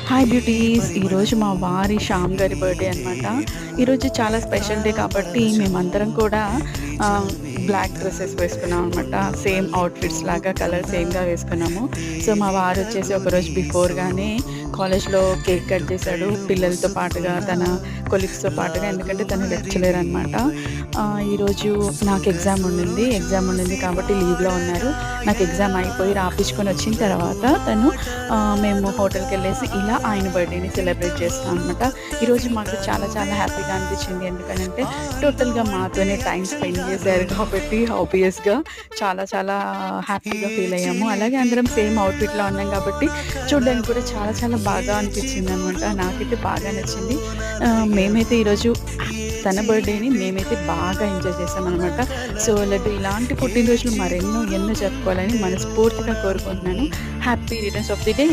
Hi beauties! ఈరోజు మా వారి శ్యామ్ గారి బర్త్‌డే అనమాట. ఈరోజు చాలా స్పెషల్ డే కాబట్టి మేమందరం కూడా ఆహ్, బ్లాక్ డ్రెసెస్ వేసుకున్నాం అనమాట. సేమ్ అవుట్‌ఫిట్స్ లాగా కలర్ సేమ్‌గా వేసుకున్నాము. సో, మా వారొచ్చేసి ఒకరోజు బిఫోర్‌గానే కాలేజ్‌లో కేక్ కట్ చేశాడు. పిల్లలతో పాటుగా, తన కొలీగ్స్‌తో పాటుగా. ఎందుకంటే తను లెక్చరర్ అనమాట. ఈరోజు నాకు ఎగ్జామ్ ఉండింది కాబట్టి లీవ్‌లో ఉన్నారు. నాకు ఎగ్జామ్ అయిపోయి రాపిచ్చుకొని వచ్చిన తర్వాత మేము హోటల్‌కెళ్ళేసి ఇలా ఆయన బర్త్‌డేని సెలబ్రేట్ చేస్తాం అనమాట. ఈరోజు మాకు చాలా చాలా హ్యాపీగా అనిపించింది. ఎందుకనంటే టోటల్‌గా మాతోనే టైమ్ స్పెండ్ చేశారు కాబట్టి ఆబ్వియస్‌గా చాలా చాలా హ్యాపీగా ఫీల్ అయ్యాము. అలాగే అందరం సేమ్ అవుట్‌ఫిట్‌లో ఉన్నాం కాబట్టి చూడ్డానికి కూడా చాలా చాలా బాగా అనిపించిందనమాట. నాకైతే బాగా నచ్చింది. మేమైతే ఈరోజు తన బర్త్‌డేని మేమైతే బాగా ఎంజాయ్ చేశామనమాట. సో, ఇలాంటి పుట్టినరోజులు మరెన్నో ఎన్నో జరుపుకోవాలని మనస్ఫూర్తిగా కోరుకుంటున్నాను. Happy returns of the day.